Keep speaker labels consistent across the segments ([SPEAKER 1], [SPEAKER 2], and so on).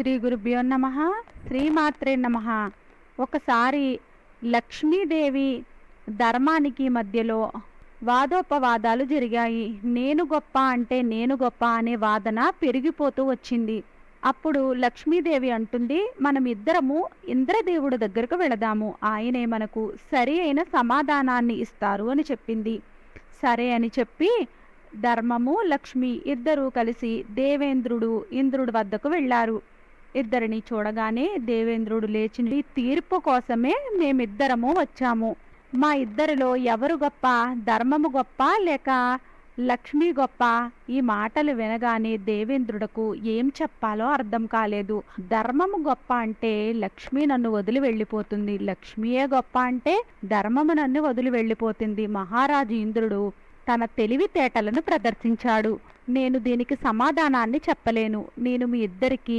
[SPEAKER 1] శ్రీ గురుభ్యో నమః. శ్రీమాత్రే నమః. ఒకసారి లక్ష్మీదేవి ధర్మానికి మధ్యలో వాదోపవాదాలు జరిగాయి. నేను గొప్ప అంటే నేను గొప్ప అనే వాదన పెరిగిపోతూ వచ్చింది. అప్పుడు లక్ష్మీదేవి అంటుంది, మనం ఇద్దరము ఇంద్రదేవుడి దగ్గరకు వెళదాము, ఆయనే మనకు సరి అయిన సమాధానాన్ని ఇస్తారు అని చెప్పింది. సరే అని చెప్పి ధర్మము లక్ష్మి ఇద్దరూ కలిసి దేవేంద్రుడు ఇంద్రుడి వద్దకు వెళ్ళారు. ఇద్దరిని చూడగానే దేవేంద్రుడు లేచి, తీర్పు కోసమే మేమిద్దరము వచ్చాము. మా ఇద్దరిలో ఎవరు గొప్ప, ధర్మము గొప్ప లేక లక్ష్మి గొప్ప? ఈ మాటలు వినగానే దేవేంద్రుడకు ఏం చెప్పాలో అర్థం కాలేదు. ధర్మము గొప్ప అంటే లక్ష్మి నన్ను వదిలి వెళ్ళిపోతుంది, లక్ష్మియే గొప్ప అంటే ధర్మము నన్ను వదిలి వెళ్ళిపోతుంది. మహారాజు ఇంద్రుడు తన తెలివితేటలను ప్రదర్శించాడు. నేను దీనికి సమాధానాన్ని చెప్పలేను, నేను మీ ఇద్దరికి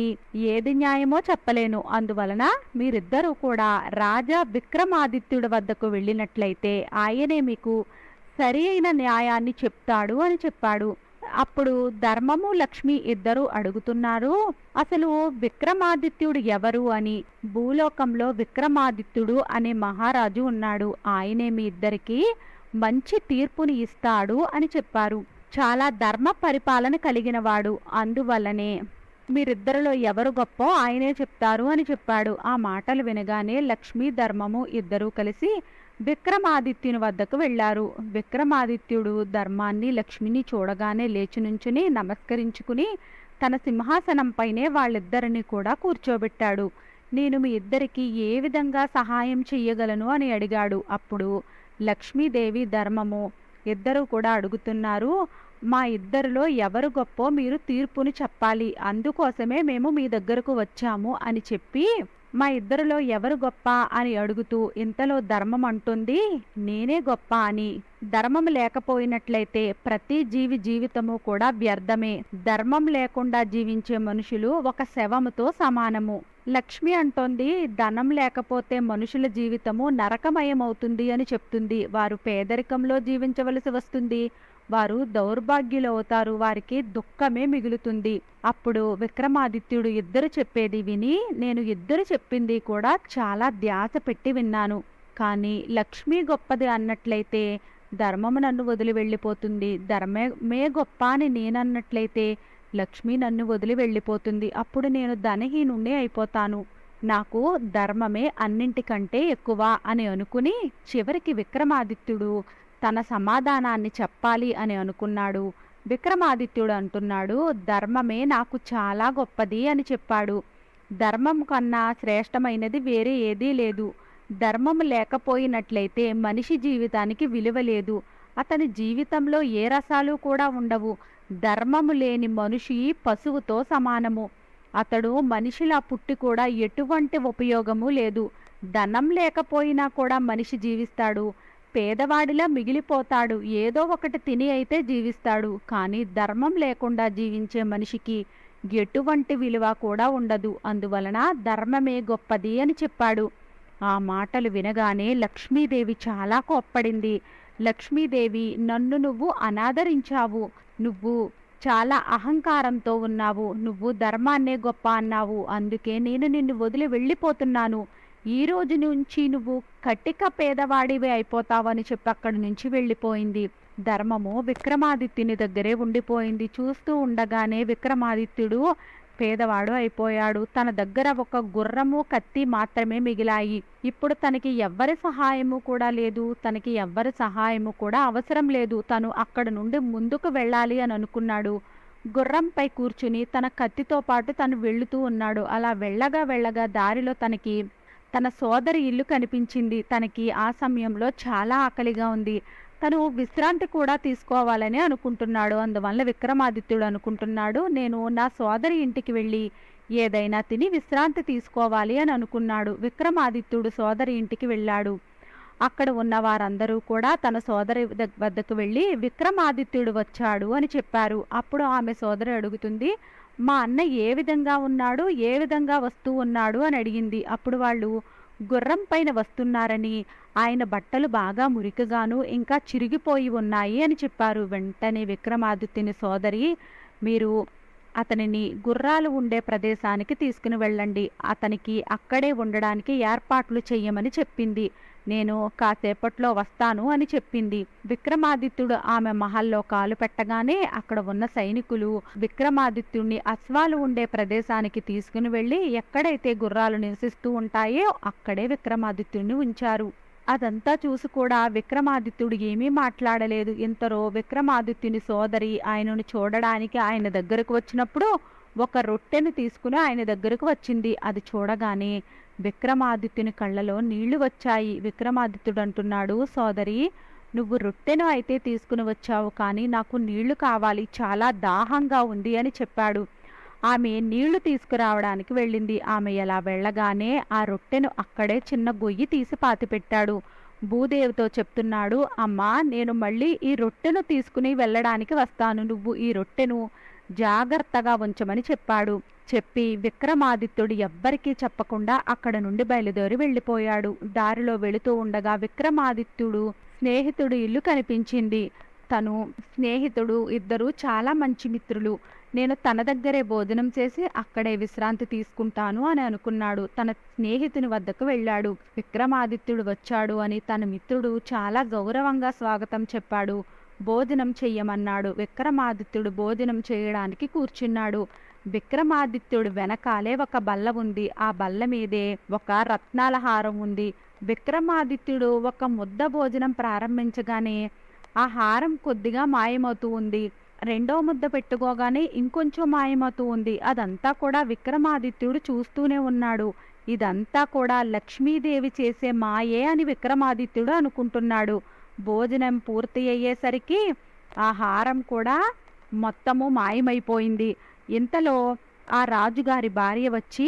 [SPEAKER 1] ఏది న్యాయమో చెప్పలేను. అందువలన మీరిద్దరూ కూడా రాజా విక్రమాదిత్యుడి వద్దకు వెళ్ళినట్లయితే ఆయనే మీకు సరి అయిన న్యాయాన్ని చెప్తాడు అని చెప్పాడు. అప్పుడు ధర్మము లక్ష్మి ఇద్దరు అడుగుతున్నారు, అసలు విక్రమాదిత్యుడు ఎవరు అని. భూలోకంలో విక్రమాదిత్యుడు అనే మహారాజు ఉన్నాడు, ఆయనే మీ ఇద్దరికి మంచి తీర్పుని ఇస్తాడు అని చెప్పారు. చాలా ధర్మ పరిపాలన కలిగిన వాడు, అందువల్లనే మీరిద్దరిలో ఎవరు గొప్పో ఆయనే చెప్తారు అని చెప్పాడు. ఆ మాటలు వినగానే లక్ష్మీ ధర్మము ఇద్దరూ కలిసి విక్రమాదిత్యుని వద్దకు వెళ్ళారు. విక్రమాదిత్యుడు ధర్మాన్ని లక్ష్మిని చూడగానే లేచి నుంచుని నమస్కరించుకుని తన సింహాసనంపైనే వాళ్ళిద్దరిని కూడా కూర్చోబెట్టాడు. నేను మీ ఇద్దరికి ఏ విధంగా సహాయం చెయ్యగలను అని అడిగాడు. అప్పుడు లక్ష్మీదేవి ధర్మము ఇద్దరు కూడా అడుగుతున్నారు, మా ఇద్దరిలో ఎవరు గొప్పో మీరు తీర్పుని చెప్పాలి, అందుకోసమే మేము మీ దగ్గరకు వచ్చాము అని చెప్పి మా ఇద్దరిలో ఎవరు గొప్ప అని అడుగుతూ, ఇంతలో ధర్మం అంటుంది నేనే గొప్ప అని. ధర్మం లేకపోయినట్లయితే ప్రతి జీవి జీవితము కూడా వ్యర్థమే. ధర్మం లేకుండా జీవించే మనుషులు ఒక శవముతో సమానము. లక్ష్మి అంటోంది, ధనం లేకపోతే మనుషుల జీవితము నరకమయమవుతుంది అని చెప్తుంది. వారు పేదరికంలో జీవించవలసి వస్తుంది, వారు దౌర్భాగ్యులు అవుతారు, వారికి దుఃఖమే మిగులుతుంది. అప్పుడు విక్రమాదిత్యుడు ఇద్దరు చెప్పేది విని, నేను ఇద్దరు చెప్పింది కూడా చాలా ధ్యాస పెట్టి విన్నాను, కానీ లక్ష్మి గొప్పది అన్నట్లయితే ధర్మము నన్ను వదిలి వెళ్ళిపోతుంది, ధర్మమే గొప్ప అని నేనన్నట్లయితే లక్ష్మి నన్ను వదిలి వెళ్ళిపోతుంది. అప్పుడు నేను ధనహీనుణ్ణి అయిపోతాను, నాకు ధర్మమే అన్నింటికంటే ఎక్కువ అని అనుకుని చివరికి విక్రమాదిత్యుడు తన సమాధానాన్ని చెప్పాలి అని అనుకున్నాడు. విక్రమాదిత్యుడు అంటున్నాడు, ధర్మమే నాకు చాలా గొప్పది అని చెప్పాడు. ధర్మం కన్నా శ్రేష్టమైనది వేరే ఏదీ లేదు. ధర్మం లేకపోయినట్లయితే మనిషి జీవితానికి విలువ లేదు, అతని జీవితంలో ఏ రసాలు కూడా ఉండవు. ధర్మము లేని మనిషి పశువుతో సమానము, అతడు మనిషిలా పుట్టి కూడా ఎటువంటి ఉపయోగము లేదు. ధనం లేకపోయినా కూడా మనిషి జీవిస్తాడు, పేదవాడిలా మిగిలిపోతాడు, ఏదో ఒకటి తిని అయితే జీవిస్తాడు. కానీ ధర్మం లేకుండా జీవించే మనిషికి ఎటువంటి విలువ కూడా ఉండదు. అందువలన ధర్మమే గొప్పది అని చెప్పాడు. ఆ మాటలు వినగానే లక్ష్మీదేవి చాలా కోప్పడింది. లక్ష్మీదేవి, నన్ను నువ్వు అనాదరించావు, నువ్వు చాలా అహంకారంతో ఉన్నావు, నువ్వు ధర్మాన్నే గొప్ప అన్నావు, అందుకే నేను నిన్ను వదిలి వెళ్ళిపోతున్నాను. ఈ రోజు నుంచి నువ్వు కటిక పేదవాడివే అయిపోతావని చెప్పి అక్కడి నుంచి వెళ్ళిపోయింది. ధర్మము విక్రమాదిత్యుని దగ్గరే ఉండిపోయింది. చూస్తూ ఉండగానే విక్రమాదిత్యుడు పేదవాడు అయిపోయాడు. తన దగ్గర ఒక గుర్రము కత్తి మాత్రమే మిగిలాయి. ఇప్పుడు తనకి ఎవ్వరి సహాయము కూడా లేదు, తనకి ఎవ్వరి సహాయము కూడా అవసరం లేదు. తను అక్కడ నుండి ముందుకు వెళ్ళాలి అని అనుకున్నాడు. గుర్రంపై కూర్చుని తన కత్తితో పాటు తను వెళుతూ ఉన్నాడు. అలా వెళ్ళగా దారిలో తనకి తన సోదరి ఇల్లు కనిపించింది. తనకి ఆ సమయంలో చాలా ఆకలిగా ఉంది, తను విశ్రాంతి కూడా తీసుకోవాలని అనుకుంటున్నాడు. అందువల్ల విక్రమాదిత్యుడు అనుకుంటున్నాడు, నేను నా సోదరి ఇంటికి వెళ్ళి ఏదైనా తిని విశ్రాంతి తీసుకోవాలి అని అనుకున్నాడు. విక్రమాదిత్యుడు సోదరి ఇంటికి వెళ్ళాడు. అక్కడ ఉన్న వారందరూ కూడా తన సోదరి వద్దకు వెళ్ళి విక్రమాదిత్యుడు వచ్చాడు అని చెప్పారు. అప్పుడు ఆమె సోదరి అడుగుతుంది, మా అన్న ఏ విధంగా ఉన్నాడు, ఏ విధంగా వస్తూ ఉన్నాడు అని అడిగింది. అప్పుడు వాళ్ళు గుర్రం పైన వస్తున్నారని, ఆయన బట్టలు బాగా మురికిగాను ఇంకా చిరిగిపోయి ఉన్నాయి అని చెప్పారు. వెంటనే విక్రమాదిత్యుని సోదరి, మీరు అతనిని గుర్రాలు ఉండే ప్రదేశానికి తీసుకుని వెళ్ళండి. అతనికి అక్కడే ఉండడానికి ఏర్పాట్లు చెయ్యమని చెప్పింది. నేను కాసేపట్లో వస్తాను అని చెప్పింది. విక్రమాదిత్యుడు ఆమె మహల్లో కాలు పెట్టగానే అక్కడ ఉన్న సైనికులు విక్రమాదిత్యుడిని అశ్వాలు ఉండే ప్రదేశానికి తీసుకుని వెళ్ళి ఎక్కడైతే గుర్రాలు నివసిస్తూ ఉంటాయో అక్కడే విక్రమాదిత్యుడిని ఉంచారు. అదంతా చూసి కూడా విక్రమాదిత్యుడు ఏమీ మాట్లాడలేదు. ఇంతలో విక్రమాదిత్యుని సోదరి ఆయనను చూడడానికి ఆయన దగ్గరకు వచ్చినప్పుడు ఒక రొట్టెను తీసుకుని ఆయన దగ్గరకు వచ్చింది. అది చూడగానే విక్రమాదిత్యుని కళ్ళలో నీళ్లు వచ్చాయి. విక్రమాదిత్యుడు అంటున్నాడు, సోదరి, నువ్వు రొట్టెను అయితే తీసుకుని వచ్చావు, కానీ నాకు నీళ్లు కావాలి, చాలా దాహంగా ఉంది అని చెప్పాడు. ఆమె నీళ్లు తీసుకురావడానికి వెళ్ళింది. ఆమె ఎలా వెళ్ళగానే ఆ రొట్టెను అక్కడే చిన్న గొయ్యి తీసి పాతిపెట్టాడు. భూదేవితో చెప్తున్నాడు, అమ్మా, నేను మళ్ళీ ఈ రొట్టెను తీసుకుని వెళ్ళడానికి వస్తాను, నువ్వు ఈ రొట్టెను జాగ్రత్తగా ఉంచమని చెప్పాడు. చెప్పి విక్రమాదిత్యుడు ఎవ్వరికీ చెప్పకుండా అక్కడ నుండి బయలుదేరి వెళ్ళిపోయాడు. దారిలో వెళుతూ ఉండగా విక్రమాదిత్యుడు స్నేహితుడు ఇల్లు కనిపించింది. తను స్నేహితుడు ఇద్దరు చాలా మంచి మిత్రులు. నేను తన దగ్గరే భోజనం చేసి అక్కడే విశ్రాంతి తీసుకుంటాను అని అనుకున్నాడు. తన స్నేహితుని వద్దకు వెళ్ళాడు. విక్రమాదిత్యుడు వచ్చాడు అని తన మిత్రుడు చాలా గౌరవంగా స్వాగతం చెప్పాడు. భోజనం చెయ్యమన్నాడు. విక్రమాదిత్యుడు భోజనం చేయడానికి కూర్చున్నాడు. విక్రమాదిత్యుడు వెనకాలే ఒక బల్ల ఉంది. ఆ బల్ల మీదే ఒక రత్నాల హారం ఉంది. విక్రమాదిత్యుడు ఒక ముద్ద భోజనం ప్రారంభించగానే ఆ హారం కొద్దిగా మాయమవుతూ ఉంది. రెండో ముద్ద పెట్టుకోగానే ఇంకొంచెం మాయమవుతూ ఉంది. అదంతా కూడా విక్రమాదిత్యుడు చూస్తూనే ఉన్నాడు. ఇదంతా కూడా లక్ష్మీదేవి చేసే మాయే అని విక్రమాదిత్యుడు అనుకుంటున్నాడు. భోజనం పూర్తి అయ్యేసరికి ఆ హారం కూడా మొత్తము మాయమైపోయింది. ఇంతలో ఆ రాజుగారి భార్య వచ్చి,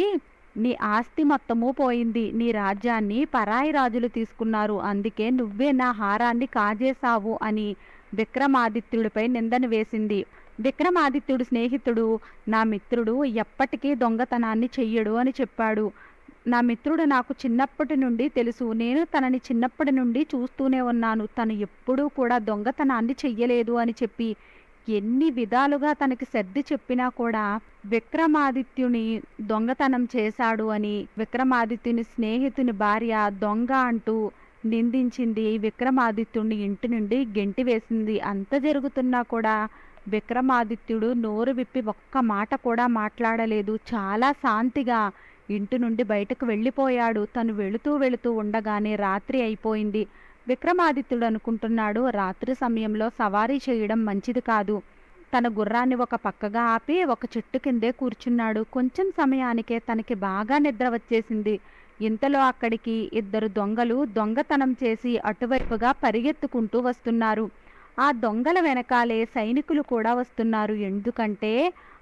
[SPEAKER 1] నీ ఆస్తి మొత్తము పోయింది, నీ రాజ్యాన్ని పరాయి రాజులు తీసుకున్నారు, అందుకే నువ్వే నా హారాన్ని కాజేశావు అని విక్రమాదిత్యుడిపై నిందను వేసింది. విక్రమాదిత్యుడు స్నేహితుడు, నా మిత్రుడు ఎప్పటికీ దొంగతనాన్ని చెయ్యడు అని చెప్పాడు. నా మిత్రుడు నాకు చిన్నప్పటి నుండి తెలుసు, నేను తనని చిన్నప్పటి నుండి చూస్తూనే ఉన్నాను, తను ఎప్పుడూ కూడా దొంగతనాన్ని చెయ్యలేదు అని చెప్పి ఎన్ని విధాలుగా తనకి సర్ది చెప్పినా కూడా విక్రమాదిత్యుని దొంగతనం చేశాడు అని విక్రమాదిత్యుని స్నేహితుని భార్య దొంగ అంటూ నిందించింది. విక్రమాదిత్యుడిని ఇంటి నుండి గెంటివేసింది. అంత జరుగుతున్నా కూడా విక్రమాదిత్యుడు నోరు విప్పి ఒక్క మాట కూడా మాట్లాడలేదు. చాలా శాంతిగా ఇంటి నుండి బయటకు వెళ్ళిపోయాడు. తను వెళుతూ ఉండగానే రాత్రి అయిపోయింది. విక్రమాదిత్యుడు అనుకుంటున్నాడు, రాత్రి సమయంలో సవారీ చేయడం మంచిది కాదు. తన గుర్రాన్ని ఒక పక్కగా ఆపి ఒక చెట్టు కిందే కూర్చున్నాడు. కొంచెం సమయానికే తనకి బాగా నిద్ర వచ్చేసింది. ఇంతలో అక్కడికి ఇద్దరు దొంగలు దొంగతనం చేసి అటువైపుగా పరిగెత్తుకుంటూ వస్తున్నారు. ఆ దొంగల వెనకాలే సైనికులు కూడా వస్తున్నారు. ఎందుకంటే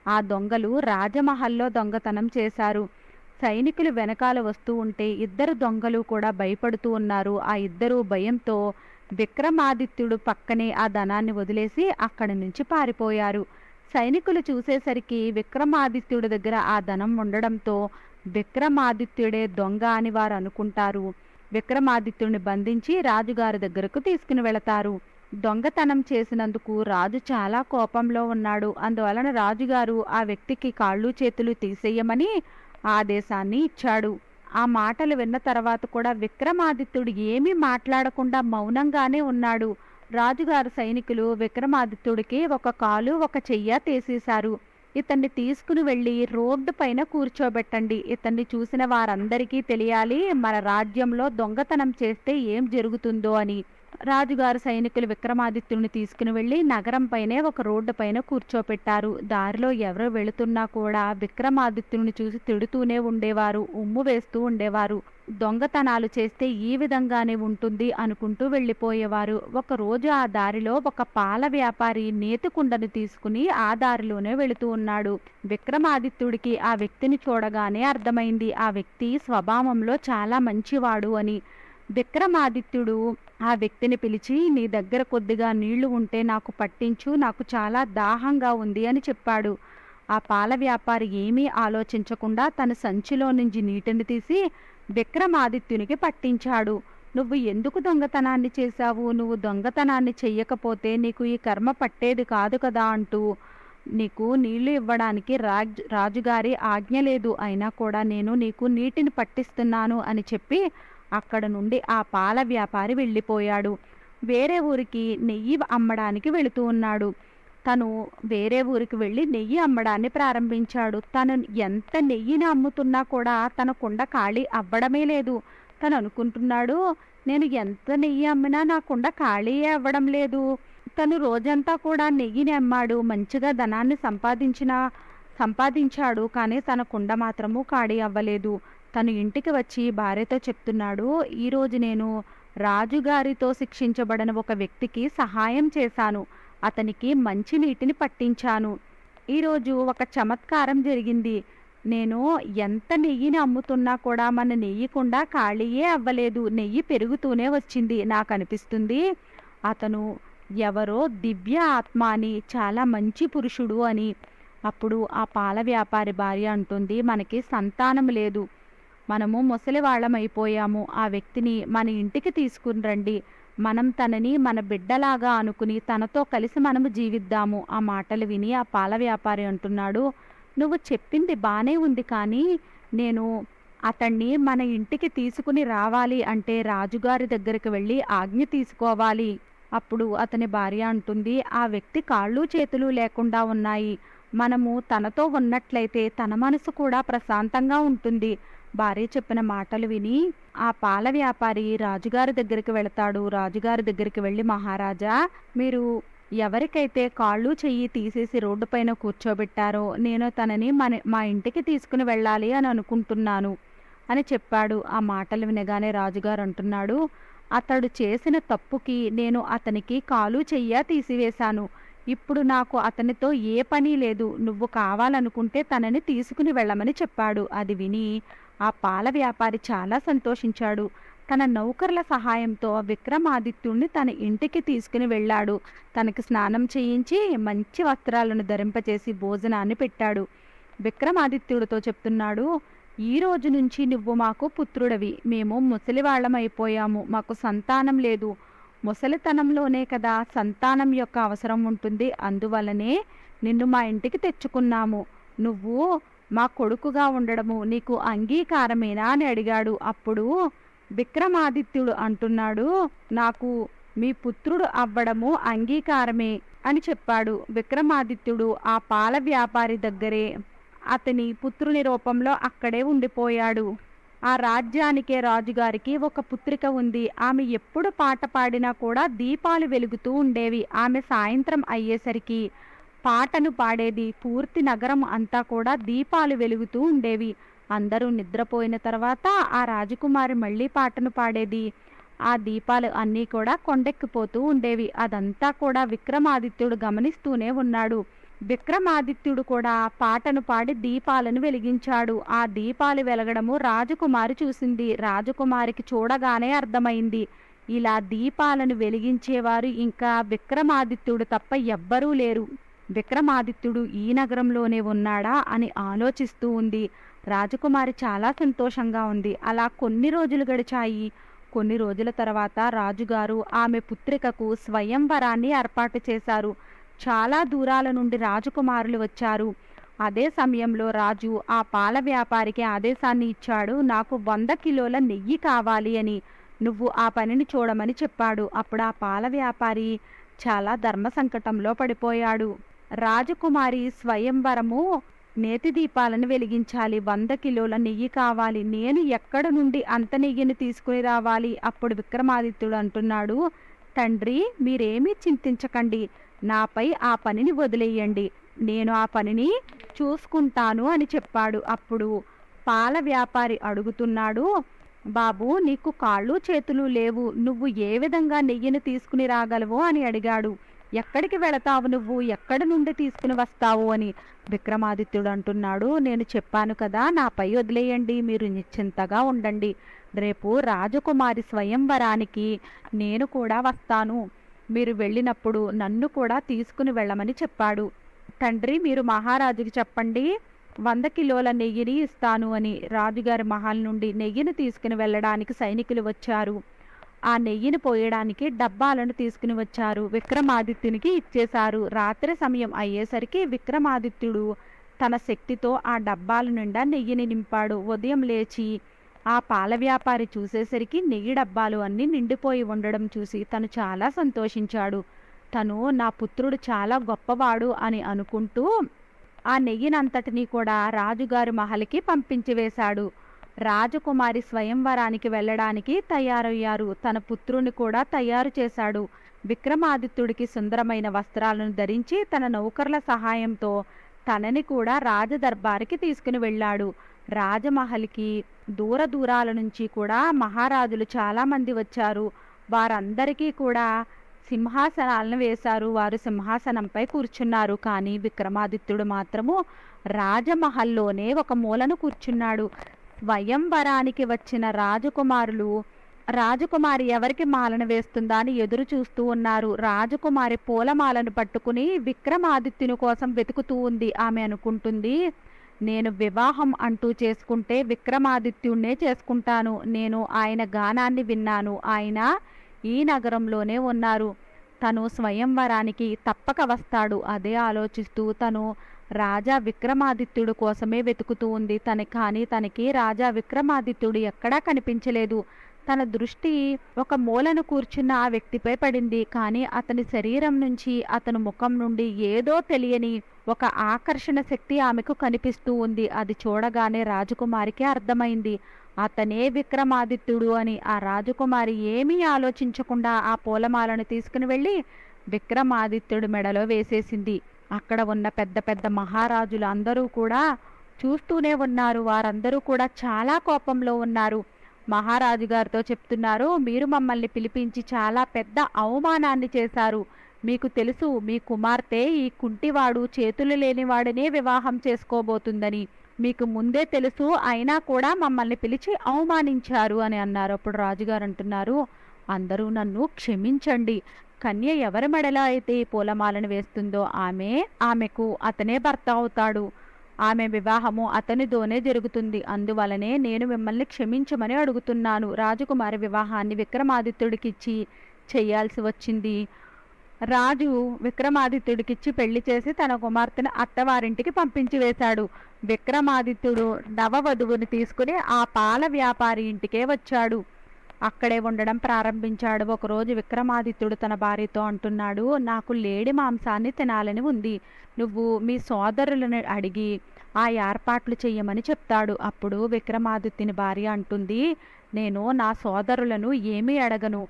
[SPEAKER 1] ఆ దొంగలు రాజమహల్లో దొంగతనం చేశారు. సైనికులు వెనకాల వస్తూ ఉంటే ఇద్దరు దొంగలు కూడా భయపడుతూ ఉన్నారు. ఆ ఇద్దరు భయంతో విక్రమాదిత్యుడు పక్కనే ఆ ధనాన్ని వదిలేసి అక్కడి నుంచి పారిపోయారు. సైనికులు చూసేసరికి విక్రమాదిత్యుడి దగ్గర ఆ ధనం ఉండడంతో విక్రమాదిత్యుడే దొంగ అని వారు అనుకుంటారు. విక్రమాదిత్యుడిని బంధించి రాజుగారి దగ్గరకు తీసుకుని వెళతారు. దొంగతనం చేసినందుకు రాజు చాలా కోపంలో ఉన్నాడు. అందువలన రాజుగారు ఆ వ్యక్తికి కాళ్ళు చేతులు తీసేయమని ఆదేశాన్ని ఇచ్చాడు. ఆ మాటలు విన్న తర్వాత కూడా విక్రమాదిత్యుడు ఏమీ మాట్లాడకుండా మౌనంగానే ఉన్నాడు. రాజుగారు సైనికులు విక్రమాదిత్యుడికి ఒక కాలు ఒక చెయ్య తీసేశారు. ఇతన్ని తీసుకుని వెళ్ళి రోడ్డు పైన కూర్చోబెట్టండి. ఇతన్ని చూసిన వారందరికీ తెలియాలి మన రాజ్యంలో దొంగతనం చేస్తే ఏం జరుగుతుందో అని. రాజుగారు సైనికులు విక్రమాదిత్యుడిని తీసుకుని వెళ్ళి నగరం పైనే ఒక రోడ్డు పైన కూర్చోపెట్టారు. దారిలో ఎవరు వెళుతున్నా కూడా విక్రమాదిత్యుడిని చూసి తిడుతూనే ఉండేవారు, ఉమ్ము వేస్తూ ఉండేవారు. దొంగతనాలు చేస్తే ఈ విధంగానే ఉంటుంది అనుకుంటూ వెళ్ళిపోయేవారు. ఒకరోజు ఆ దారిలో ఒక పాల వ్యాపారి నేతికుండను తీసుకుని ఆ దారిలోనే వెళుతూ ఉన్నాడు. విక్రమాదిత్యుడికి ఆ వ్యక్తిని చూడగానే అర్థమైంది ఆ వ్యక్తి స్వభావంలో చాలా మంచివాడు అని. విక్రమాదిత్యుడు ఆ వ్యక్తిని పిలిచి, నీ దగ్గర కొద్దిగా నీళ్లు ఉంటే నాకు పట్టించు, నాకు చాలా దాహంగా ఉంది అని చెప్పాడు. ఆ పాల వ్యాపారి ఏమీ ఆలోచించకుండా తన సంచిలో నుంచి నీటిని తీసి విక్రమాదిత్యునికి పట్టించాడు. నువ్వు ఎందుకు దొంగతనాన్ని చేశావు? నువ్వు దొంగతనాన్ని చెయ్యకపోతే నీకు ఈ కర్మ పట్టేది కాదు కదా అంటూ నీకు నీళ్లు ఇవ్వడానికి రాజుగారి ఆజ్ఞ లేదు, అయినా కూడా నేను నీకు నీటిని పట్టిస్తున్నాను అని చెప్పి అక్కడ నుండి ఆ పాల వ్యాపారి వెళ్ళిపోయాడు. వేరే ఊరికి నెయ్యి అమ్మడానికి వెళుతూ ఉన్నాడు. తను వేరే ఊరికి వెళ్ళి నెయ్యి అమ్మడాన్ని ప్రారంభించాడు. తను ఎంత నెయ్యిని అమ్ముతున్నా కూడా తన కుండ ఖాళీ అవ్వడమే లేదు. తను అనుకుంటున్నాడు, నేను ఎంత నెయ్యి అమ్మినా నా కుండ ఖాళీ అవ్వడం లేదు. తను రోజంతా కూడా నెయ్యిని అమ్మాడు, మంచిగా ధనాన్ని సంపాదించాడు, కానీ తన కుండ మాత్రము ఖాళీ అవ్వలేదు. తను ఇంటికి వచ్చి భార్యతో చెప్తున్నాడు, ఈరోజు నేను రాజుగారితో శిక్షించబడిన ఒక వ్యక్తికి సహాయం చేశాను, అతనికి మంచి నీటిని పట్టించాను. ఈరోజు ఒక చమత్కారం జరిగింది. నేను ఎంత నెయ్యిని అమ్ముతున్నా కూడా మన నెయ్యి కుండ ఖాళీయే అవ్వలేదు, నెయ్యి పెరుగుతూనే వచ్చింది. నాకు అనిపిస్తుంది అతను ఎవరో దివ్య ఆత్మ అని, చాలా మంచి పురుషుడు అని. అప్పుడు ఆ పాల వ్యాపారి భార్య అంటుంది, మనకి సంతానం లేదు, మనము ముసలివాళ్ళం అయిపోయాము, ఆ వ్యక్తిని మన ఇంటికి తీసుకుని రండి, మనం తనని మన బిడ్డలాగా అనుకుని తనతో కలిసి మనము జీవిద్దాము. ఆ మాటలు విని ఆ పాల వ్యాపారి అంటున్నాడు, నువ్వు చెప్పింది బానే ఉంది, కానీ నేను అతన్ని మన ఇంటికి తీసుకుని రావాలి అంటే రాజుగారి దగ్గరికి వెళ్ళి ఆజ్ఞ తీసుకోవాలి. అప్పుడు అతని భార్య అంటుంది, ఆ వ్యక్తి కాళ్ళు చేతులు లేకుండా ఉన్నాయి, మనము తనతో ఉన్నట్లయితే తన మనసు కూడా ప్రశాంతంగా ఉంటుంది. భార్య చెప్పిన మాటలు విని ఆ పాల వ్యాపారి రాజుగారి దగ్గరికి వెళతాడు. రాజుగారి దగ్గరికి వెళ్ళి, మహారాజా, మీరు ఎవరికైతే కాళ్ళు చెయ్యి తీసేసి రోడ్డు పైన కూర్చోబెట్టారో నేను తనని మా ఇంటికి తీసుకుని వెళ్ళాలి అని అనుకుంటున్నాను అని చెప్పాడు. ఆ మాటలు వినగానే రాజుగారు అంటున్నాడు, అతడు చేసిన తప్పుకి నేను అతనికి కాలు చెయ్య తీసివేశాను, ఇప్పుడు నాకు అతనితో ఏ పని లేదు, నువ్వు కావాలనుకుంటే తనని తీసుకుని వెళ్ళమని చెప్పాడు. అది విని ఆ పాల వ్యాపారి చాలా సంతోషించాడు. తన నౌకర్ల సహాయంతో విక్రమాదిత్యుడిని తన ఇంటికి తీసుకుని వెళ్ళాడు. తనకి స్నానం చేయించి మంచి వస్త్రాలను ధరింపచేసి భోజనాన్ని పెట్టాడు. విక్రమాదిత్యుడితో చెప్తున్నాడు, ఈ రోజు నుంచి నువ్వు మాకు పుత్రుడవి, మేము ముసలివాళ్ళం అయిపోయాము, మాకు సంతానం లేదు, ముసలితనంలోనే కదా సంతానం యొక్క అవసరం ఉంటుంది, అందువలనే నిన్ను మా ఇంటికి తెచ్చుకున్నాము, నువ్వు మా కొడుకుగా ఉండడము నీకు అంగీకారమేనా అని అడిగాడు. అప్పుడు విక్రమాదిత్యుడు అంటున్నాడు, నాకు మీ పుత్రుడు అవ్వడము అంగీకారమే అని చెప్పాడు. విక్రమాదిత్యుడు ఆ పాల వ్యాపారి దగ్గరే అతని పుత్రుని రూపంలో అక్కడే ఉండిపోయాడు. ఆ రాజ్యానికే రాజుగారికి ఒక పుత్రిక ఉంది. ఆమె ఎప్పుడు పాట పాడినా కూడా దీపాలు వెలుగుతూ ఉండేవి. ఆమె సాయంత్రం అయ్యేసరికి పాటను పాడేది. పూర్తి నగరం అంతా కూడా దీపాలు వెలుగుతూ ఉండేవి. అందరూ నిద్రపోయిన తర్వాత ఆ రాజకుమారి మళ్ళీ పాటను పాడేది. ఆ దీపాలు అన్నీ కూడా కొండెక్కిపోతూ ఉండేవి. అదంతా కూడా విక్రమాదిత్యుడు గమనిస్తూనే ఉన్నాడు. విక్రమాదిత్యుడు కూడా పాటను పాడి దీపాలను వెలిగించాడు. ఆ దీపాలు వెలగడము రాజకుమారి చూసింది. రాజకుమారికి చూడగానే అర్థమైంది, ఇలా దీపాలను వెలిగించేవారు ఇంకా విక్రమాదిత్యుడు తప్ప ఎవ్వరూ లేరు, విక్రమాదిత్యుడు ఈ నగరంలోనే ఉన్నాడా అని ఆలోచిస్తూ ఉంది. రాజకుమారి చాలా సంతోషంగా ఉంది. అలా కొన్ని రోజులు గడిచాయి. కొన్ని రోజుల తర్వాత రాజుగారు ఆమె పుత్రికకు స్వయంవరాన్ని ఏర్పాటు చేశారు. చాలా దూరాల నుండి రాజకుమారులు వచ్చారు. అదే సమయంలో రాజు ఆ పాల వ్యాపారికి ఆదేశాన్ని ఇచ్చాడు, నాకు 100 కిలోల నెయ్యి కావాలి అని, నువ్వు ఆ పనిని చూడమని చెప్పాడు. అప్పుడు ఆ పాల వ్యాపారి చాలా ధర్మ సంకటంలో పడిపోయాడు. రాజకుమారి స్వయంవరము నేతి దీపాలను వెలిగించాలి, 100 కిలోల నెయ్యి కావాలి, నేను ఎక్కడ నుండి అంత నెయ్యిని తీసుకుని రావాలి? అప్పుడు విక్రమాదిత్యుడు అంటున్నాడు, తండ్రి మీరేమీ చింతించకండి, నాపై ఆ పనిని వదిలేయండి, నేను ఆ పనిని చూసుకుంటాను అని చెప్పాడు. అప్పుడు పాల వ్యాపారి అడుగుతున్నాడు, బాబు నీకు కాళ్ళు చేతులు లేవు, నువ్వు ఏ విధంగా నెయ్యిని తీసుకుని రాగలవు అని అడిగాడు. ఎక్కడికి వెళతావు నువ్వు, ఎక్కడి నుండి తీసుకుని వస్తావు అని. విక్రమాదిత్యుడు అంటున్నాడు, నేను చెప్పాను కదా, నాపై వదిలేయండి, మీరు నిశ్చింతగా ఉండండి, రేపు రాజకుమారి స్వయంవరానికి నేను కూడా వస్తాను, మీరు వెళ్ళినప్పుడు నన్ను కూడా తీసుకుని వెళ్ళమని చెప్పాడు. తండ్రి మీరు మహారాజుకి చెప్పండి, 100 కిలోల నెయ్యిని ఇస్తాను అని. రాజుగారి మహల్ నుండి నెయ్యిని తీసుకుని వెళ్ళడానికి సైనికులు వచ్చారు. ఆ నెయ్యిని పోయడానికి డబ్బాలను తీసుకుని వచ్చారు. విక్రమాదిత్యునికి ఇచ్చేశారు. రాత్రి సమయం అయ్యేసరికి విక్రమాదిత్యుడు తన శక్తితో ఆ డబ్బాల నిండా నెయ్యిని నింపాడు. ఉదయం లేచి ఆ పాల వ్యాపారి చూసేసరికి నెయ్యి డబ్బాలు అన్నీ నిండిపోయి ఉండడం చూసి తను చాలా సంతోషించాడు. తను నా పుత్రుడు చాలా గొప్పవాడు అని అనుకుంటూ ఆ నెయ్యినంతటినీ కూడా రాజుగారి మహల్కి పంపించి వేశాడు. రాజకుమారి స్వయంవరానికి వెళ్ళడానికి తయారయ్యారు. తన పుత్రుని కూడా తయారు చేశాడు. విక్రమాదిత్యుడికి సుందరమైన వస్త్రాలను ధరించి తన నౌకర్ల సహాయంతో తనని కూడా రాజదర్బారికి తీసుకుని వెళ్ళాడు. రాజమహల్కి దూర దూరాల నుంచి కూడా మహారాజులు చాలామంది వచ్చారు. వారందరికీ కూడా సింహాసనాలను వేశారు. వారు సింహాసనంపై కూర్చున్నారు. కానీ విక్రమాదిత్యుడు మాత్రము రాజమహల్లోనే ఒక మూలను కూర్చున్నాడు. స్వయంవరానికి వచ్చిన రాజకుమారి ఎవరికి మాలను వేస్తుందా అని ఎదురు చూస్తూ ఉన్నారు. రాజకుమారి పూలమాలను పట్టుకుని విక్రమాదిత్యుని కోసం వెతుకుతూ ఉంది. ఆమె అనుకుంటుంది, నేను వివాహం అంటూ చేసుకుంటే విక్రమాదిత్యుడినే చేసుకుంటాను. నేను ఆయన గానాన్ని విన్నాను. ఆయన ఈ నగరంలోనే ఉన్నారు. తను స్వయంవరానికి తప్పక వస్తాడు. అదే ఆలోచిస్తూ తను రాజా విక్రమాదిత్యుడు కోసమే వెతుకుతూ ఉంది. తనకి రాజా విక్రమాదిత్యుడు ఎక్కడా కనిపించలేదు. తన దృష్టి ఒక మూలను కూర్చున్న ఆ వ్యక్తిపై పడింది. కానీ అతని శరీరం నుంచి, అతని ముఖం నుండి ఏదో తెలియని ఒక ఆకర్షణ శక్తి ఆమెకు కనిపిస్తూ ఉంది. అది చూడగానే రాజకుమారికి అర్థమైంది అతనే విక్రమాదిత్యుడు అని. ఆ రాజకుమారి ఏమీ ఆలోచించకుండా ఆ పూలమాలను తీసుకుని వెళ్ళి విక్రమాదిత్యుడి మెడలో వేసేసింది. అక్కడ ఉన్న పెద్ద పెద్ద మహారాజులు అందరూ కూడా చూస్తూనే ఉన్నారు. వారందరూ కూడా చాలా కోపంలో ఉన్నారు. మహారాజు గారితో చెప్తున్నారు, మీరు మమ్మల్ని పిలిపించి చాలా పెద్ద అవమానాన్ని చేశారు. మీకు తెలుసు, మీ కుమార్తె ఈ కుంటివాడు, చేతులు లేనివాడినే వివాహం చేసుకోబోతుందని మీకు ముందే తెలుసు. అయినా కూడా మమ్మల్ని పిలిచి అవమానించారు అని అన్నారు. అప్పుడు రాజుగారు అంటున్నారు, అందరూ నన్ను క్షమించండి. కన్య ఎవరి మెడలో అయితే పూలమాలను వేస్తుందో ఆమెకు అతనే భర్త అవుతాడు. ఆమె వివాహము అతనితోనే జరుగుతుంది. అందువలనే నేను మిమ్మల్ని క్షమించమని అడుగుతున్నాను. రాజకుమారి వివాహాన్ని విక్రమాదిత్యుడికిచ్చి చేయాల్సి వచ్చింది. రాజు విక్రమాదిత్యుడికిచ్చి పెళ్లి చేసి తన కుమార్తెను అత్తవారింటికి పంపించి వేశాడు. విక్రమాదిత్యుడు నవవధువుని తీసుకుని ఆ పాల వ్యాపారి ఇంటికే వచ్చాడు. అక్కడే ఉండడం ప్రారంభించాడు. ఒకరోజు విక్రమాదిత్యుడు తన భార్యతో అంటున్నాడు, నాకు లేడి మాంసాన్ని తినాలని ఉంది. నువ్వు మీ సోదరులను అడిగి ఆ ఏర్పాట్లు చెయ్యమని చెప్తాడు. అప్పుడు విక్రమాదిత్యుని భార్య అంటుంది, నేను నా సోదరులను ఏమీ అడగను.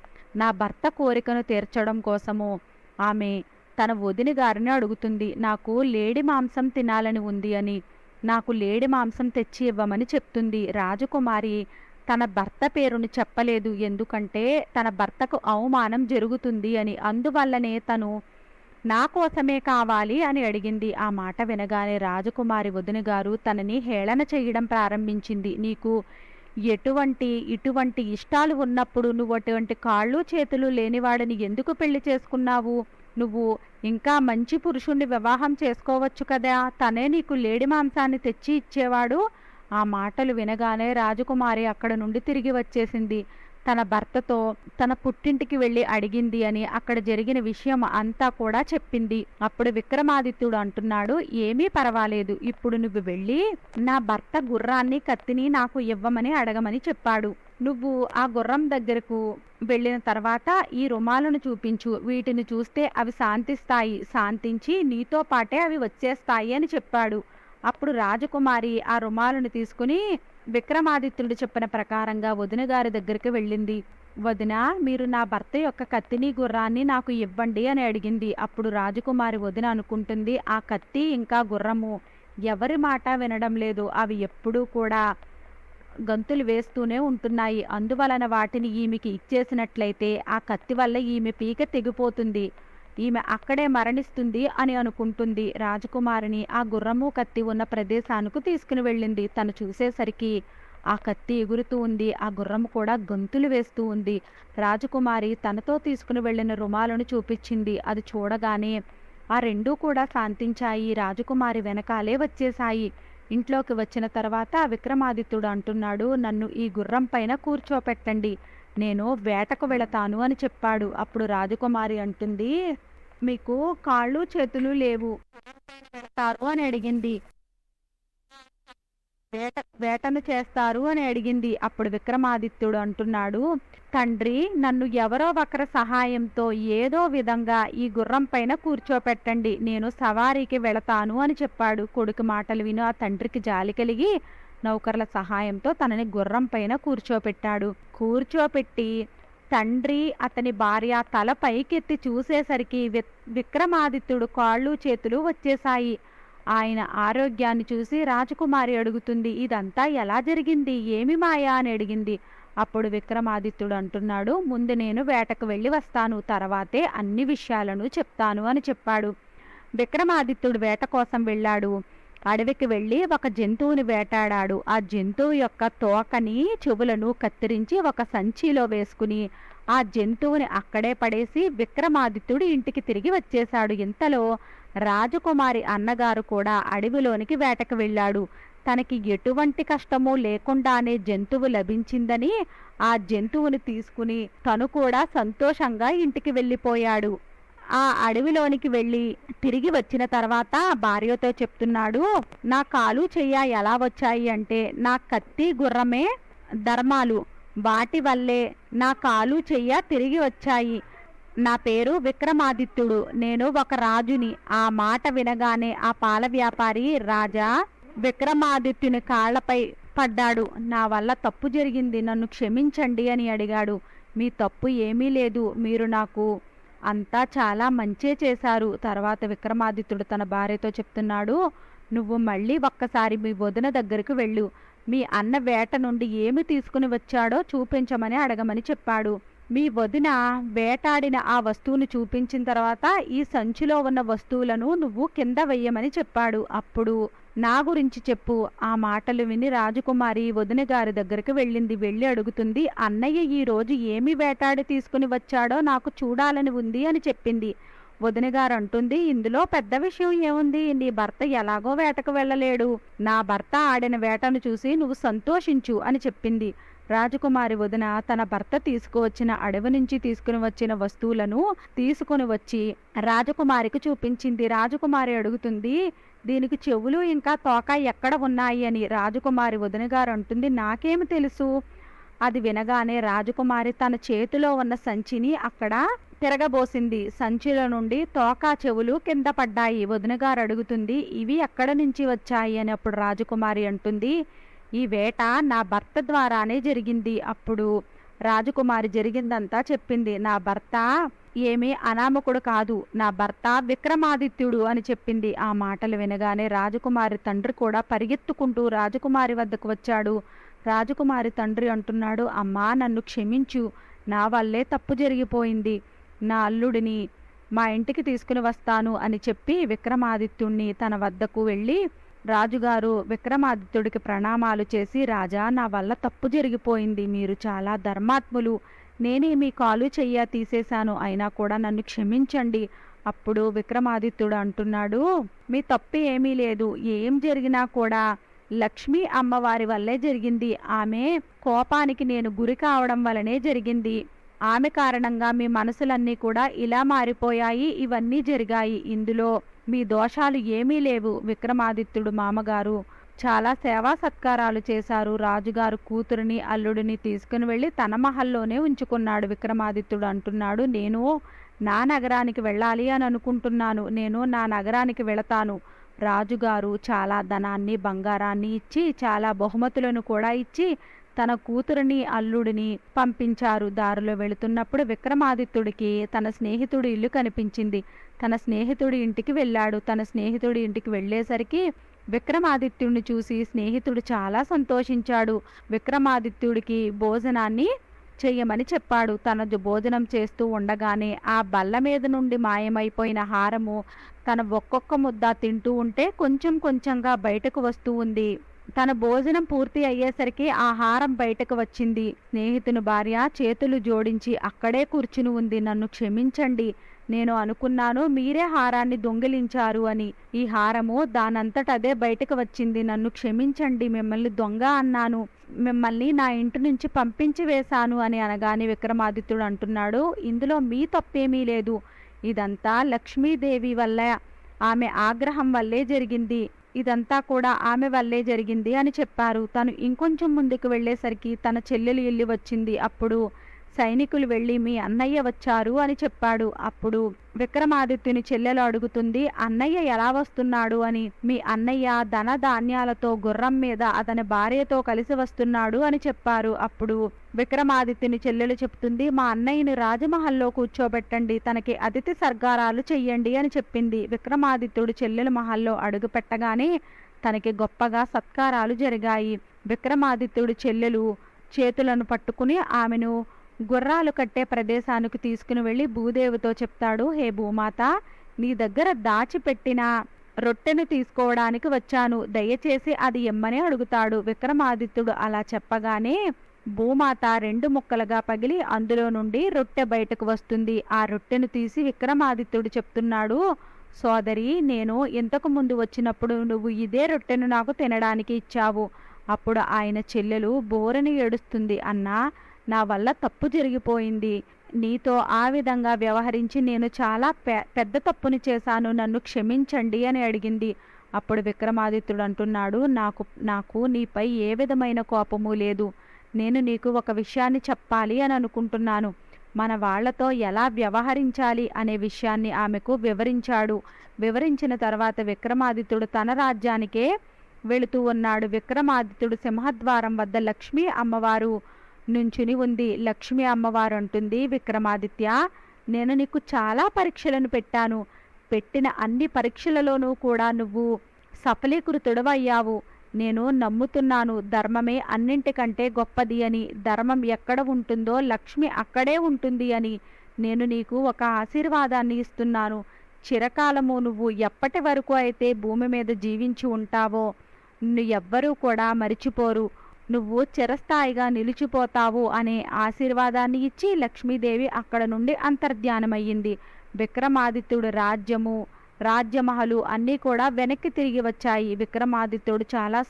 [SPEAKER 1] నా భర్త కోరికను తీర్చడం కోసము ఆమె తన వదిన గారిని అడుగుతుంది. నాకు లేడి మాంసం తినాలని ఉంది అని. నాకు లేడి మాంసం తెచ్చి ఇవ్వమని చెప్తుంది. రాజకుమారి తన భర్త పేరును చెప్పలేదు. ఎందుకంటే తన భర్తకు అవమానం జరుగుతుంది అని. అందువల్లనే తను నా కోసమే కావాలి అని అడిగింది. ఆ మాట వినగానే రాజకుమారి వదిన గారు తనని హేళన చేయడం ప్రారంభించింది. నీకు ఇటువంటి ఇష్టాలు ఉన్నప్పుడు నువ్వు అటువంటి కాళ్ళు చేతులు లేనివాడిని ఎందుకు పెళ్లి చేసుకున్నావు? నువ్వు ఇంకా మంచి పురుషుణ్ణి వివాహం చేసుకోవచ్చు కదా, తనే నీకు లేడి మాంసాన్ని తెచ్చి ఇచ్చేవాడు. ఆ మాటలు వినగానే రాజకుమారి అక్కడ నుండి తిరిగి వచ్చేసింది. తన భర్తతో తన పుట్టింటికి వెళ్ళి అడిగింది అని అక్కడ జరిగిన విషయం అంతా కూడా చెప్పింది. అప్పుడు విక్రమాదిత్యుడు అంటున్నాడు, ఏమీ పర్వాలేదు, ఇప్పుడు నువ్వు వెళ్ళి నా భర్త గుర్రాన్ని కత్తిని నాకు ఇవ్వమని అడగమని చెప్పాడు. నువ్వు ఆ గుర్రం దగ్గరకు వెళ్ళిన తర్వాత ఈ రుమాలను చూపించు. వీటిని చూస్తే అవి శాంతిస్తాయి, శాంతించి నీతో పాటే అవి వచ్చేస్తాయి అని చెప్పాడు. అప్పుడు రాజకుమారి ఆ రుమాలను తీసుకుని విక్రమాదిత్యుడు చెప్పిన ప్రకారంగా వదిన గారి దగ్గరికి వెళ్ళింది. వదిన, మీరు నా భర్త యొక్క కత్తిని గుర్రాన్ని నాకు ఇవ్వండి అని అడిగింది. అప్పుడు రాజకుమారి వదిన అనుకుంటుంది, ఆ కత్తి ఇంకా గుర్రము ఎవరి మాట వినడం లేదు. అవి ఎప్పుడూ కూడా గంతులు వేస్తూనే ఉంటున్నాయి. అందువలన వాటిని ఈమెకి ఇచ్చేసినట్లయితే ఆ కత్తి వల్ల ఈమె పీక తెగిపోతుంది, ఈమె అక్కడే మరణిస్తుంది అని అనుకుంటుంది. రాజకుమారిని ఆ గుర్రము కత్తి ఉన్న ప్రదేశానికి తీసుకుని వెళ్ళింది. తను చూసేసరికి ఆ కత్తి ఎగురుతూ ఉంది, ఆ గుర్రము కూడా గంతులు వేస్తూ ఉంది. రాజకుమారి తనతో తీసుకుని వెళ్ళిన రుమాలను చూపించింది. అది చూడగానే ఆ రెండూ కూడా శాంతించాయి. రాజకుమారి వెనకాలే వచ్చేశాయి. ఇంట్లోకి వచ్చిన తర్వాత విక్రమాదిత్యుడు అంటున్నాడు, నన్ను ఈ గుర్రం పైన కూర్చోపెట్టండి. నేను వేటకు వెళతాను అని చెప్పాడు. అప్పుడు రాజకుమారి అంటుంది, మీకు కాళ్ళు చేతులు లేవు, వెళతారు అని అడిగింది. వేటను చేస్తారు అని అడిగింది. అప్పుడు విక్రమాదిత్యుడు అంటున్నాడు, తండ్రి, నన్ను ఎవరో ఒకరి సహాయంతో ఏదో విధంగా ఈ గుర్రం పైన కూర్చోపెట్టండి, నేను సవారీకి వెళతాను అని చెప్పాడు. కొడుకు మాటలు విని ఆ తండ్రికి జాలి కలిగి నౌకర్ల సహాయంతో తనని గుర్రం పైన కూర్చోపెట్టాడు. కూర్చోపెట్టి తండ్రి అతని భార్య తల పైకెత్తి చూసేసరికి విక్రమాదిత్యుడు కాళ్ళు చేతులు వచ్చేశాయి. ఆయన ఆరోగ్యాన్ని చూసి రాజకుమారి అడుగుతుంది, ఇదంతా ఎలా జరిగింది, ఏమి మాయా అని అడిగింది. అప్పుడు విక్రమాదిత్యుడు అంటున్నాడు, ముందు నేను వేటకు వెళ్ళి వస్తాను, తర్వాతే అన్ని విషయాలను చెప్తాను అని చెప్పాడు. విక్రమాదిత్యుడు వేట కోసం వెళ్ళాడు. అడవికి వెళ్ళి ఒక జంతువుని వేటాడాడు. ఆ జంతువు యొక్క తోకని చెవులను కత్తిరించి ఒక సంచిలో వేసుకుని ఆ జంతువుని అక్కడే పడేసి విక్రమాదిత్యుడు ఇంటికి తిరిగి వచ్చేశాడు. ఇంతలో రాజకుమారి అన్నగారు కూడా అడవిలోనికి వేటకు వెళ్ళాడు. తనకి ఎటువంటి కష్టమూ లేకుండానే జంతువు లభించిందని ఆ జంతువుని తీసుకుని తను కూడా సంతోషంగా ఇంటికి వెళ్ళిపోయాడు. ఆ అడవిలోనికి వెళ్ళి తిరిగి వచ్చిన తర్వాత భార్యతో చెప్తున్నాడు, నా కాలు చెయ్య ఎలా వచ్చాయి అంటే నా కత్తి గుర్రమే ధర్మాలు, వాటి వల్లే నా కాలు చెయ్య తిరిగి వచ్చాయి. నా పేరు విక్రమాదిత్యుడు, నేను ఒక రాజుని. ఆ మాట వినగానే ఆ పాల వ్యాపారి రాజా విక్రమాదిత్యుని కాళ్లపై పడ్డాడు. నా వల్ల తప్పు జరిగింది, నన్ను క్షమించండి అని అడిగాడు. మీ తప్పు ఏమీ లేదు, మీరు నాకు అంతా చాలా మంచే చేశారు. తర్వాత విక్రమాదిత్యుడు తన భార్యతో చెప్తున్నాడు, నువ్వు మళ్ళీ ఒక్కసారి మీ వదిన దగ్గరకు వెళ్ళు, మీ అన్న వేట నుండి ఏమి తీసుకుని వచ్చాడో చూపించమని అడగమని చెప్పాడు. మీ వదిన వేటాడిన ఆ వస్తువును చూపించిన తర్వాత ఈ సంచిలో ఉన్న వస్తువులను నువ్వు కింద వెయ్యమని చెప్పాడు. అప్పుడు నా గురించి చెప్పు. ఆ మాటలు విని రాజకుమారి వదిన గారి దగ్గరికి వెళ్ళింది. వెళ్ళి అడుగుతుంది, అన్నయ్య ఈ రోజు ఏమి వేటాడి తీసుకుని వచ్చాడో నాకు చూడాలని ఉంది అని చెప్పింది. వదిన గారు అంటుంది, ఇందులో పెద్ద విషయం ఏముంది, నీ భర్త ఎలాగో వేటకు వెళ్ళలేడు, నా భర్త ఆడిన వేటను చూసి నువ్వు సంతోషించు అని చెప్పింది. రాజకుమారి వదిన తన భర్త తీసుకువచ్చిన అడవి నుంచి తీసుకుని వచ్చిన వస్తువులను తీసుకుని వచ్చి రాజకుమారికి చూపించింది. రాజకుమారి అడుగుతుంది, దీనికి చెవులు ఇంకా తోక ఎక్కడ ఉన్నాయి అని. రాజకుమారి వదిన గారు అంటుంది, నాకేమి తెలుసు. అది వినగానే రాజకుమారి తన చేతిలో ఉన్న సంచిని అక్కడ తిరగబోసింది. సంచిలో నుండి తోక చెవులు కింద పడ్డాయి. వదిన గారు అడుగుతుంది, ఇవి ఎక్కడ నుంచి వచ్చాయి అని. అప్పుడు రాజకుమారి అంటుంది, ఈ వేట నా భర్త ద్వారానే జరిగింది. అప్పుడు రాజకుమారి జరిగిందంతా చెప్పింది. నా భర్త ఏమీ అనామకుడు కాదు, నా భర్త విక్రమాదిత్యుడు అని చెప్పింది. ఆ మాటలు వినగానే రాజకుమారి తండ్రి కూడా పరిగెత్తుకుంటూ రాజకుమారి వద్దకు వచ్చాడు. రాజకుమారి తండ్రి అంటున్నాడు, అమ్మా నన్ను క్షమించు, నా వల్లే తప్పు జరిగిపోయింది, నా అల్లుడిని మా ఇంటికి తీసుకుని వస్తాను అని చెప్పి విక్రమాదిత్యుణ్ణి తన వద్దకు వెళ్ళి రాజుగారు విక్రమాదిత్యుడికి ప్రణామాలు చేసి, రాజా నా వల్ల తప్పు జరిగిపోయింది, మీరు చాలా ధర్మాత్ములు, నేనే మీ కాలు చెయ్య తీసేశాను, అయినా కూడా నన్ను క్షమించండి. అప్పుడు విక్రమాదిత్యుడు అంటున్నాడు, మీ తప్పు ఏమీ లేదు, ఏం జరిగినా కూడా లక్ష్మీ అమ్మవారి వల్లే జరిగింది, ఆమె కోపానికి నేను గురి కావడం వలనే జరిగింది, ఆమె కారణంగా మీ మనసులన్నీ కూడా ఇలా మారిపోయాయి, ఇవన్నీ జరిగాయి, ఇందులో మీ దోషాలు ఏమీ లేవు. విక్రమాదిత్యుడు మామగారు చాలా సేవా సత్కారాలు చేశారు. రాజుగారు కూతురిని అల్లుడిని తీసుకుని వెళ్ళి తన మహల్లోనే ఉంచుకున్నాడు. విక్రమాదిత్యుడు అంటున్నాడు, నేను నా నగరానికి వెళ్ళాలి అని అనుకుంటున్నాను, నేను నా నగరానికి వెళతాను. రాజుగారు చాలా ధనాన్ని బంగారాన్ని ఇచ్చి చాలా బహుమతులను కూడా ఇచ్చి తన కూతురిని అల్లుడిని పంపించారు. దారిలో వెళుతున్నప్పుడు విక్రమాదిత్యుడికి తన స్నేహితుడి ఇల్లు కనిపించింది. తన స్నేహితుడి ఇంటికి వెళ్ళాడు. తన స్నేహితుడి ఇంటికి వెళ్ళేసరికి విక్రమాదిత్యుడిని చూసి స్నేహితుడు చాలా సంతోషించాడు. విక్రమాదిత్యుడికి భోజనాన్ని చెయ్యమని చెప్పాడు. తన భోజనం చేస్తూ ఉండగానే ఆ బల్ల మీద నుండి మాయమైపోయిన హారము తన ఒక్కొక్క ముద్ద తింటూ ఉంటే కొంచెం కొంచెంగా బయటకు వస్తూ ఉంది. తన భోజనం పూర్తి అయ్యేసరికి ఆహారం బయటకు వచ్చింది. స్నేహితుని భార్య చేతులు జోడించి అక్కడే కూర్చుని ఉంది. నన్ను క్షమించండి, నేను అనుకున్నాను మీరే హారాన్ని దొంగిలించారు అని. ఈ హారము దానంతటదే బయటకు వచ్చింది. నన్ను క్షమించండి, మిమ్మల్ని దొంగ అన్నాను, మిమ్మల్ని నా ఇంటి నుంచి పంపించి వేశాను అని అనగానే విక్రమాదిత్యుడు అంటున్నాడు, ఇందులో మీ తప్పేమీ లేదు, ఇదంతా లక్ష్మీదేవి వల్ల, ఆమె ఆగ్రహం వల్లే జరిగింది, ఇదంతా కూడా ఆమె వల్లే జరిగింది అని చెప్పారు. తను ఇంకొంచెం ముందుకు వెళ్ళేసరికి తన చెల్లెలు ఇల్లు వచ్చింది. అప్పుడు సైనికులు వెళ్ళి మీ అన్నయ్య వచ్చారు అని చెప్పాడు. అప్పుడు విక్రమాదిత్యుని చెల్లెలు అడుగుతుంది, అన్నయ్య ఎలా వస్తున్నాడు అని. మీ అన్నయ్య ధన ధాన్యాలతో గుర్రం మీద అతని భార్యతో కలిసి వస్తున్నాడు అని చెప్పారు. అప్పుడు విక్రమాదిత్యుని చెల్లెలు చెప్తుంది, మా అన్నయ్యని రాజమహల్లో కూర్చోబెట్టండి, తనకి అతిథి సర్గారాలు చెయ్యండి అని చెప్పింది. విక్రమాదిత్యుడు చెల్లెలు మహల్లో అడుగు పెట్టగానే తనకి గొప్పగా సత్కారాలు జరిగాయి. విక్రమాదిత్యుడు చెల్లెలు చేతులను పట్టుకుని ఆమెను గుర్రాలు కట్టే ప్రదేశానికి తీసుకుని వెళ్ళి భూదేవితో చెప్తాడు, హే భూమాత, నీ దగ్గర దాచిపెట్టిన రొట్టెను తీసుకోవడానికి వచ్చాను, దయచేసి అది ఇమ్మని అడుగుతాడు. విక్రమాదిత్యుడు అలా చెప్పగానే భూమాత రెండు ముక్కలుగా పగిలి అందులో నుండి రొట్టె బయటకు వస్తుంది. ఆ రొట్టెను తీసి విక్రమాదిత్యుడు చెప్తున్నాడు, సోదరి, నేను ఇంతకు ముందు వచ్చినప్పుడు నువ్వు ఇదే రొట్టెను నాకు తినడానికి ఇచ్చావు. అప్పుడు ఆయన చెల్లెలు బోరని ఏడుస్తుంది, అన్నా, నా వల్ల తప్పు జరిగిపోయింది, నీతో ఆ విధంగా వ్యవహరించి నేను చాలా పెద్ద తప్పుని చేశాను, నన్ను క్షమించండి అని అడిగింది. అప్పుడు విక్రమాదిత్యుడు అంటున్నాడు, నాకు నీపై ఏ విధమైన కోపము లేదు, నేను నీకు ఒక విషయాన్ని చెప్పాలి అని అనుకుంటున్నాను. మన వాళ్లతో ఎలా వ్యవహరించాలి అనే విషయాన్ని ఆమెకు వివరించాడు. వివరించిన తర్వాత విక్రమాదిత్యుడు తన రాజ్యానికే వెళుతూ ఉన్నాడు. విక్రమాదిత్యుడు సింహద్వారం వద్ద లక్ష్మీ అమ్మవారు నుంచుని ఉంది. లక్ష్మీ అమ్మవారు అంటుంది, విక్రమాదిత్య, నేను నీకు చాలా పరీక్షలను పెట్టాను, పెట్టిన అన్ని పరీక్షలలోనూ కూడా నువ్వు సఫలీకృతుడవయ్యావు. నేను నమ్ముతున్నాను ధర్మమే అన్నింటికంటే గొప్పది అని, ధర్మం ఎక్కడ ఉంటుందో లక్ష్మి అక్కడే ఉంటుంది అని. నేను నీకు ఒక ఆశీర్వాదాన్ని ఇస్తున్నాను. చిరకాలము నువ్వు ఎప్పటి వరకు అయితే భూమి మీద జీవించి ఉంటావో నిన్ను ఎవ్వరూ కూడా మరిచిపోరు, నువ్వు చిరస్థాయిగా నిలిచిపోతావు అనే ఆశీర్వాదాన్ని ఇచ్చి లక్ష్మీదేవి అక్కడ నుండి అంతర్ధ్యానమయ్యింది. విక్రమాదిత్యుడు రాజ్యమహలు అన్నీ కూడా వెనక్కి తిరిగి వచ్చాయి. విక్రమాదిత్యుడు చాలా